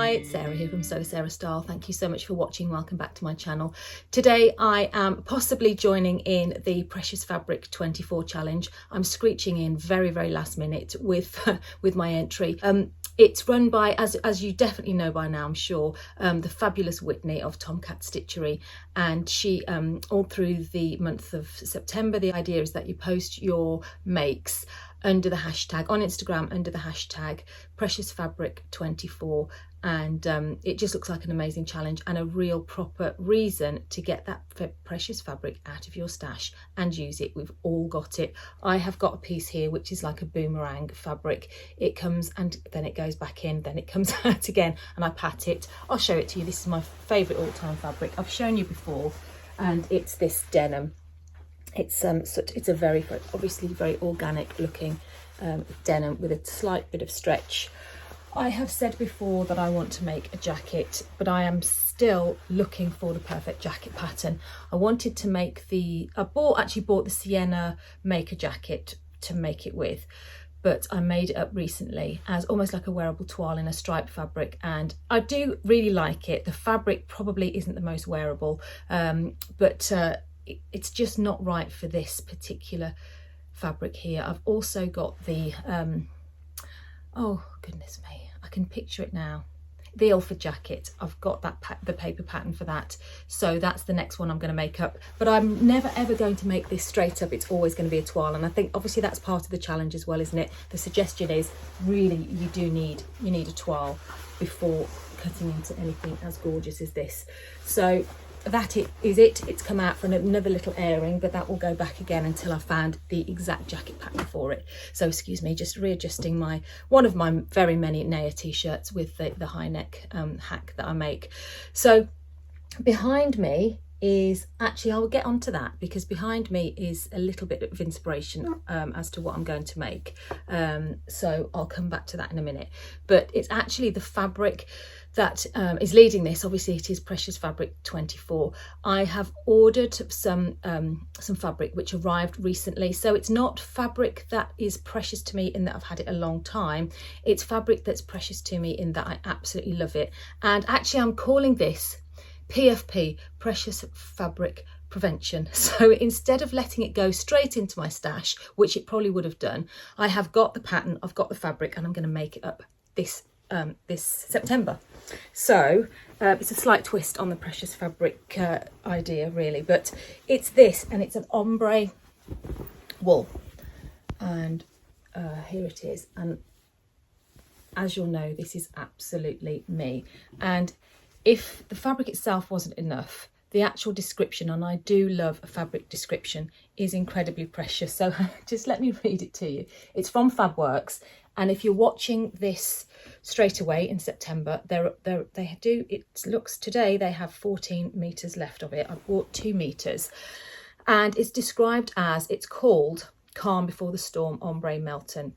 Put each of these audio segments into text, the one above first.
Hi, it's Sarah here from So Sarah Style. Thank you so much for watching. Welcome back to my channel. Today I am possibly joining in the Precious Fabric 24 challenge. I'm screeching in very last minute with with my entry. It's run by, as you definitely know by now, I'm sure, the fabulous Whitney of Tomcat Stitchery, and she all through the month of September, the idea is that you post your makes under the hashtag on Instagram, under the hashtag Precious Fabric 24, and it just looks like an amazing challenge and a real proper reason to get that precious fabric out of your stash and use it. We've all got it. I have got a piece here which is like a boomerang fabric. It comes and then it goes back in, then it comes out again, and I pat it. I'll show it to you. This is my favourite all-time fabric. I've shown you before, and it's this denim. It's a very obviously very organic looking denim with a slight bit of stretch. I have said before that I want to make a jacket, but I am still looking for the perfect jacket pattern. I wanted to make actually bought the Sienna maker jacket to make it with, but I made it up recently as almost like a wearable toile in a striped fabric, and I do really like it. The fabric probably isn't the most wearable, but it's just not right for this particular fabric here. I've also got the oh goodness me, I can picture it now, the Ilford jacket. I've got that the paper pattern for that, so that's the next one I'm going to make up. But I'm never ever going to make this straight up. It's always going to be a toile, and I think obviously that's part of the challenge as well, isn't it? The suggestion is really you need a toile before cutting into anything as gorgeous as this. So that is it. It's come out for another little airing, but that will go back again until I found the exact jacket pattern for it. So excuse me, just readjusting one of my very many Naya t-shirts with the high neck hack that I make. So behind me is actually, I'll get onto that, because behind me is a little bit of inspiration as to what I'm going to make. So I'll come back to that in a minute. But it's actually the fabric that is leading this. Obviously it is Precious Fabric 24. I have ordered some fabric which arrived recently, so it's not fabric that is precious to me in that I've had it a long time. It's fabric that's precious to me in that I absolutely love it. And actually I'm calling this PFP, Precious Fabric Prevention. So instead of letting it go straight into my stash, which it probably would have done, I have got the pattern, I've got the fabric, and I'm going to make it up this September. So it's a slight twist on the Precious Fabric idea really, but it's this, and it's an ombre wool, and here it is. And as you'll know, this is absolutely me. And if the fabric itself wasn't enough, the actual description, and I do love a fabric description, is incredibly precious. So just let me read it to you. It's from Fabworks, and if you're watching this straight away in September, it looks today they have 14 meters left of it. I bought 2 meters, and it's described as, it's called Calm Before the Storm Ombre Melton.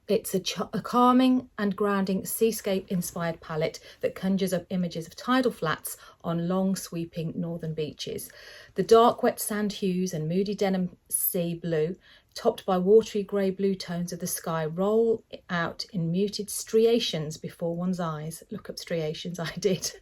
It's a calming and grounding seascape inspired palette that conjures up images of tidal flats on long sweeping northern beaches. The dark wet sand hues and moody denim sea blue, topped by watery grey blue tones of the sky, roll out in muted striations before one's eyes. Look up striations, I did.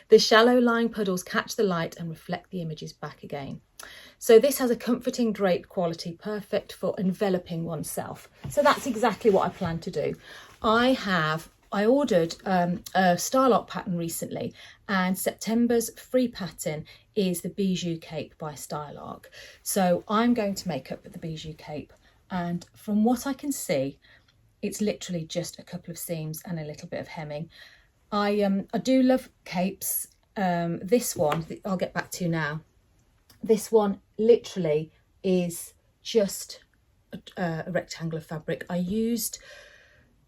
The shallow lying puddles catch the light and reflect the images back again. So this has a comforting draped quality, perfect for enveloping oneself. So that's exactly what I plan to do. I ordered a Style Arc pattern recently, and September's free pattern is the Bijou Cape by Style Arc. So I'm going to make up the Bijou Cape, and from what I can see, it's literally just a couple of seams and a little bit of hemming. I do love capes. This one, I'll get back to now. This one literally is just a rectangle of fabric. I used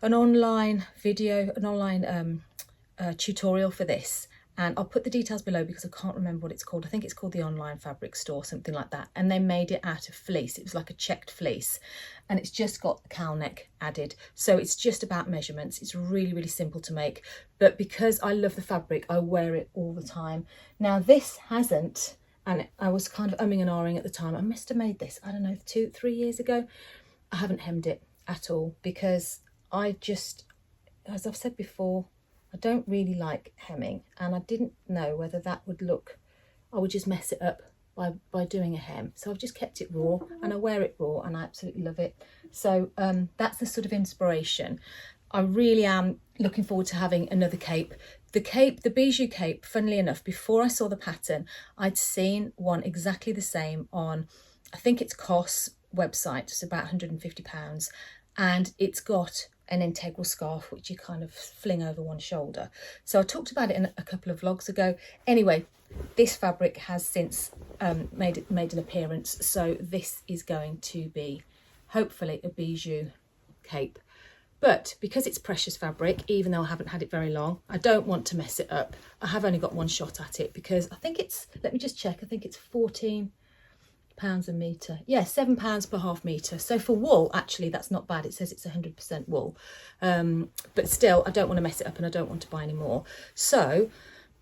an online tutorial for this, and I'll put the details below because I can't remember what it's called. I think it's called the Online Fabric Store, something like that. And they made it out of fleece. It was like a checked fleece, and it's just got the cowl neck added. So it's just about measurements. It's really simple to make, but because I love the fabric, I wear it all the time. Now this hasn't, and I was kind of umming and ahhing at the time. I must have made this, I don't know, 2-3 years ago. I haven't hemmed it at all because I just, as I've said before, I don't really like hemming, and I didn't know whether that would look, I would just mess it up by doing a hem. So I've just kept it raw, and I wear it raw and I absolutely love it. So that's the sort of inspiration. I really am looking forward to having another cape. The Bijou cape, funnily enough, before I saw the pattern, I'd seen one exactly the same on, I think it's COS website. It's about £150, and it's got an integral scarf which you kind of fling over one shoulder. So I talked about it in a couple of vlogs ago. Anyway, this fabric has since made an appearance, so this is going to be hopefully a Bijou cape. But because it's precious fabric, even though I haven't had it very long, I don't want to mess it up. I have only got one shot at it because I think it's, let me just check, I think it's £14 a metre. Yeah, £7 per half metre. So for wool, actually, that's not bad. It says it's 100% wool. But still, I don't want to mess it up and I don't want to buy any more. So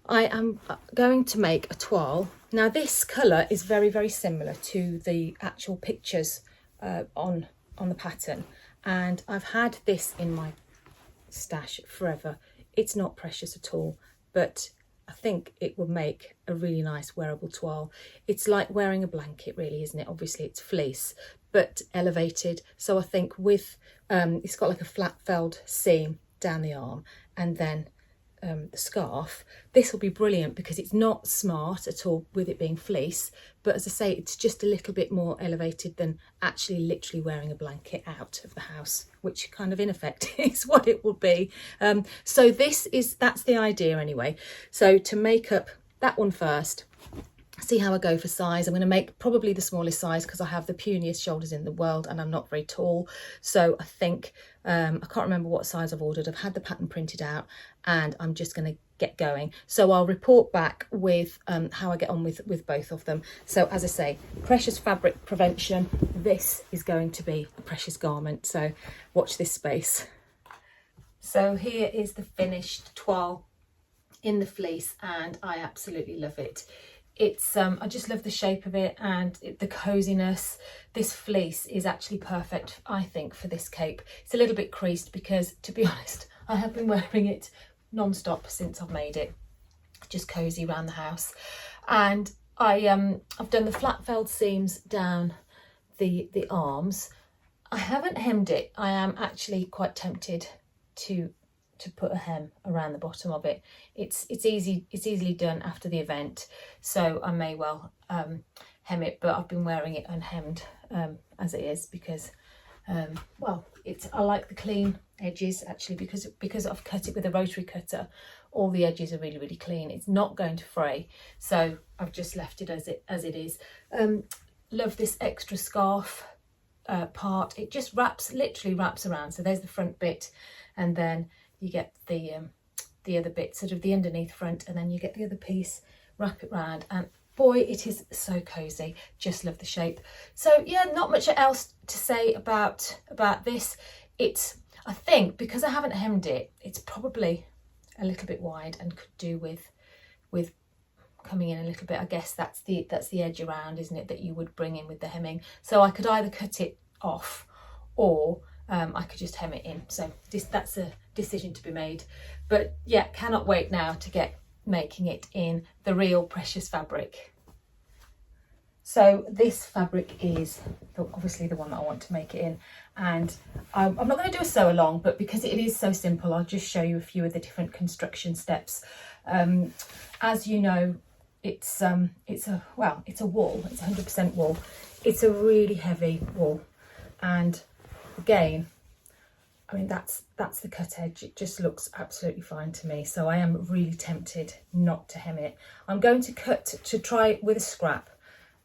I am going to make a toile. Now this colour is very, very similar to the actual pictures on the pattern. And I've had this in my stash forever. It's not precious at all, but I think it will make a really nice wearable toile. It's like wearing a blanket really, isn't it? Obviously it's fleece, but elevated. So I think with, it's got like a flat felled seam down the arm, and then the scarf. This will be brilliant because it's not smart at all with it being fleece, but as I say, it's just a little bit more elevated than actually literally wearing a blanket out of the house, which kind of in effect is what it will be. So that's the idea anyway. So to make up that one first, see how I go for size. I'm going to make probably the smallest size because I have the puniest shoulders in the world and I'm not very tall. So I think, I can't remember what size I've ordered. I've had the pattern printed out and I'm just going to get going. So I'll report back with how I get on with both of them. So as I say, precious fabric prevention. This is going to be a precious garment. So watch this space. So here is the finished toile in the fleece and I absolutely love it. It's I just love the shape of it and the coziness. This fleece is actually perfect, I think, for this cape. It's a little bit creased because, to be honest, I have been wearing it non-stop since I've made it. Just cozy around the house. And I've done the flat felled seams down the arms. I haven't hemmed it. I am actually quite tempted to put a hem around the bottom of it. It's easily done after the event, so I may well hem it, but I've been wearing it unhemmed as it is because well, I like the clean edges actually, because I've cut it with a rotary cutter. All the edges are really, really clean. It's not going to fray, so I've just left it as it is. Love this extra scarf part. It just literally wraps around. So there's the front bit, and then you get the other bit, sort of the underneath front, and then you get the other piece, wrap it round, and boy, it is so cozy. Just love the shape. So yeah, not much else to say about this. I think because I haven't hemmed it, it's probably a little bit wide and could do with coming in a little bit. I guess that's the edge around, isn't it, that you would bring in with the hemming. So I could either cut it off or I could just hem it in. So that's a decision to be made. But yeah, cannot wait now to get making it in the real precious fabric. So this fabric is obviously the one that I want to make it in, and I'm not going to do a sew along, but because it is so simple, I'll just show you a few of the different construction steps. As you know, it's a wool. It's 100% wool. It's a really heavy wool, and again, I mean, that's the cut edge. It just looks absolutely fine to me. So I am really tempted not to hem it. I'm going to try with a scrap,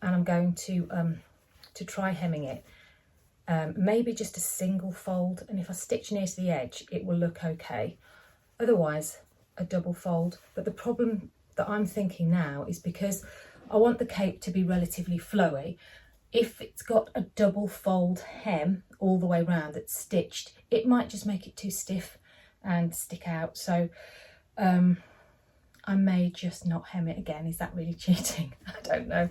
and I'm going to try hemming it. Maybe just a single fold, and if I stitch near to the edge, it will look okay. Otherwise, a double fold. But the problem that I'm thinking now is because I want the cape to be relatively flowy. If it's got a double fold hem all the way around that's stitched, it might just make it too stiff and stick out. So I'm I may just not hem it again. Is that really cheating? I don't know.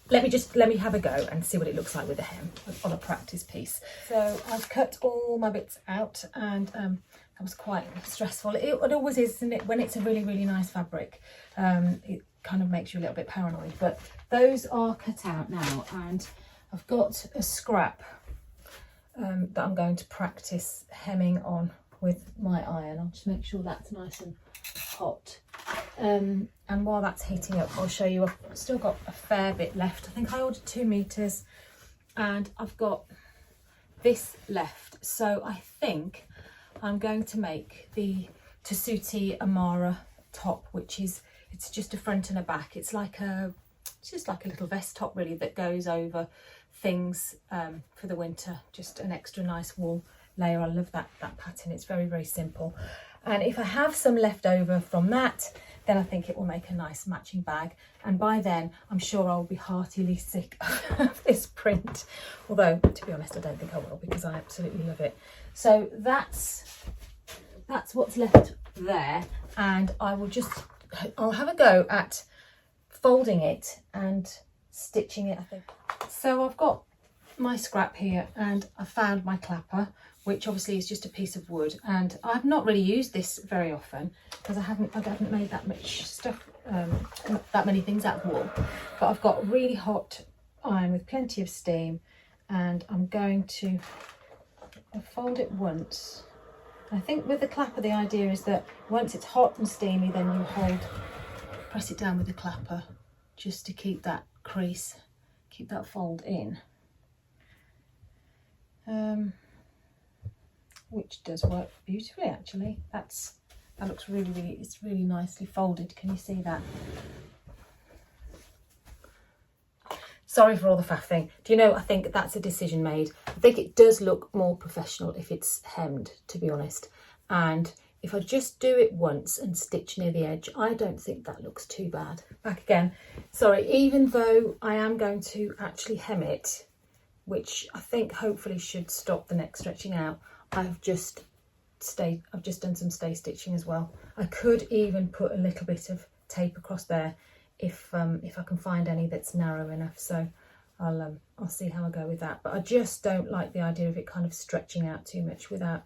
Let me have a go and see what it looks like with the hem on a practice piece. So I've cut all my bits out, and that was quite stressful. It always is, isn't it? When it's a really, really nice fabric, it kind of makes you a little bit paranoid. But those are cut out now, and I've got a scrap that I'm going to practice hemming on with my iron. I'll just make sure that's nice and hot. And while that's heating up, I'll show you, I've still got a fair bit left. I think I ordered 2 meters and I've got this left. So I think I'm going to make the Tessuti Amara top, which is, it's just a front and a back. It's just like a little vest top really, that goes over things for the winter. Just an extra nice wool layer. I love that pattern. It's very, very simple. And if I have some left over from that, then I think it will make a nice matching bag. And by then, I'm sure I'll be heartily sick of this print. Although, to be honest, I don't think I will, because I absolutely love it. So that's what's left there. And I'll have a go at folding it and stitching it, I think. So I've got my scrap here, and I found my clapper, which obviously is just a piece of wood, and I've not really used this very often because I haven't made that much stuff, that many things out of wool. But I've got a really hot iron with plenty of steam, and I'm going to fold it once. I think with the clapper, the idea is that once it's hot and steamy, then you press it down with the clapper just to keep that crease, keep that fold in. Which does work beautifully, actually. That looks really, really, it's really nicely folded. Can you see that? Sorry for all the faffing. Do you know, I think that's a decision made. I think it does look more professional if it's hemmed, to be honest. And if I just do it once and stitch near the edge, I don't think that looks too bad. Back again. Sorry, even though I am going to actually hem it, which I think hopefully should stop the neck stretching out, I've just done some stay stitching as well. I could even put a little bit of tape across there if I can find any that's narrow enough. So I'll see how I go with that. But I just don't like the idea of it kind of stretching out too much without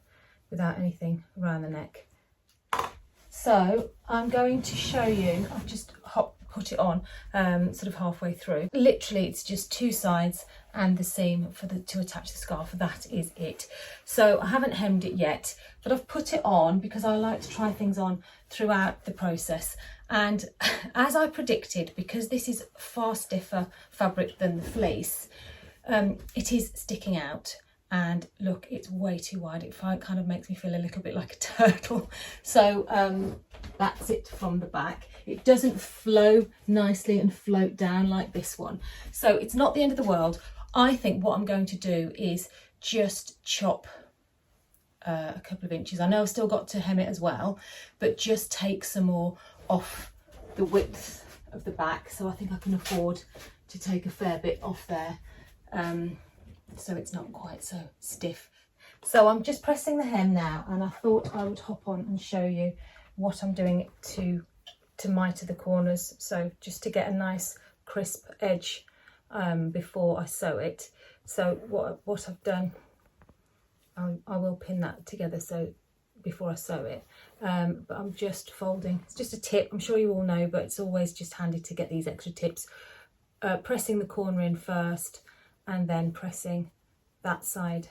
anything around the neck. So I'm going to show you. I've just put it on sort of halfway through. Literally, it's just 2 sides and the seam to attach the scarf. That is it. So I haven't hemmed it yet, but I've put it on because I like to try things on throughout the process. And as I predicted, because this is far stiffer fabric than the fleece, it is sticking out. And look, it's way too wide. It kind of makes me feel a little bit like a turtle. So that's it from the back. It doesn't flow nicely and float down like this one. So it's not the end of the world. I think what I'm going to do is just chop a couple of inches. I know I've still got to hem it as well, but just take some more off the width of the back. So I think I can afford to take a fair bit off there. So it's not quite so stiff. So I'm just pressing the hem now, and I thought I would hop on and show you what I'm doing to miter the corners, so just to get a nice crisp edge before I sew it. So what I've done, I will pin that together so before I sew it, but I'm just folding. It's just a tip, I'm sure you all know, but it's always just handy to get these extra tips. Pressing the corner in first, and then pressing that side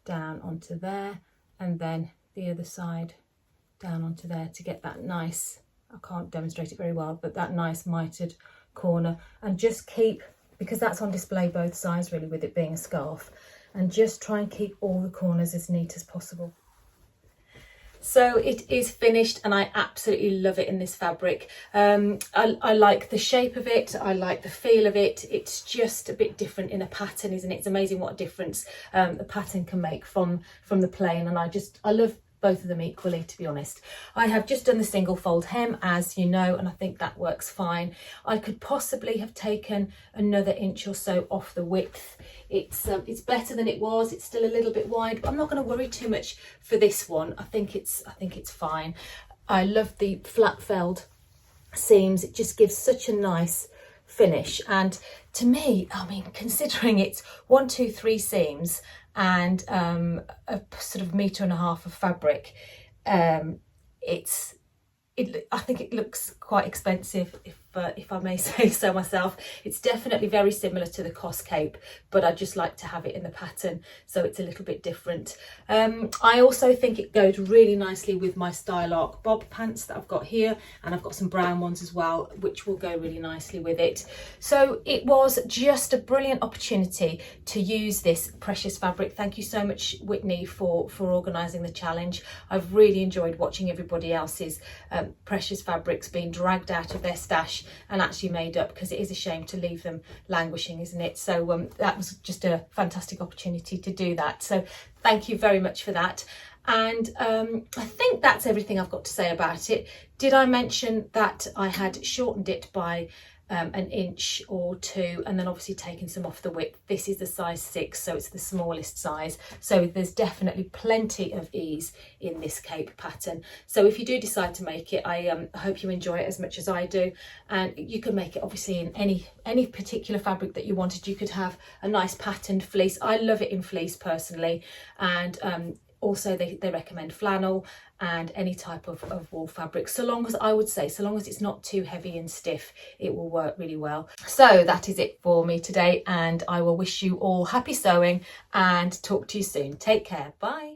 down onto there, and then the other side down onto there to get that nice, I can't demonstrate it very well, but that nice mitered corner. And just keep, because that's on display both sides really with it being a scarf, and just try and keep all the corners as neat as possible. So it is finished, and I absolutely love it in this fabric. I like the shape of it, I like the feel of it. It's just a bit different in a pattern, isn't it? It's amazing what a difference the pattern can make from the plain, and I love both of them equally, to be honest. I have just done the single fold hem, as you know, and I think that works fine. I could possibly have taken another inch or so off the width. It's better than it was. It's still a little bit wide, but I'm not going to worry too much for this one. I think it's fine. I love the flat felled seams. It just gives such a nice finish. And to me, I mean, considering it's 1, 2, 3 seams and a sort of 1.5 meters of fabric, I think it looks quite expensive, if I may say so myself. It's definitely very similar to the Cos cape, but I just like to have it in the pattern, so it's a little bit different. I also think it goes really nicely with my Style Arc bob pants that I've got here, and I've got some brown ones as well, which will go really nicely with it. So it was just a brilliant opportunity to use this precious fabric. Thank you so much, Whitney, for organising the challenge. I've really enjoyed watching everybody else's precious fabrics being dragged out of their stash and actually made up, because it is a shame to leave them languishing, isn't it? So that was just a fantastic opportunity to do that. So thank you very much for that. And I think that's everything I've got to say about it. Did I mention that I had shortened it by 1 inch or 2, and then obviously taken some off the width? This is the size 6, so it's the smallest size, so there's definitely plenty of ease in this cape pattern. So if you do decide to make it, I hope you enjoy it as much as I do. And you can make it obviously in any particular fabric that you wanted. You could have a nice patterned fleece. I love it in fleece personally, and also they recommend flannel and any type of wool fabric, so long as, I would say, so long as it's not too heavy and stiff, it will work really well. So that is it for me today, and I will wish you all happy sewing and talk to you soon. Take care. Bye.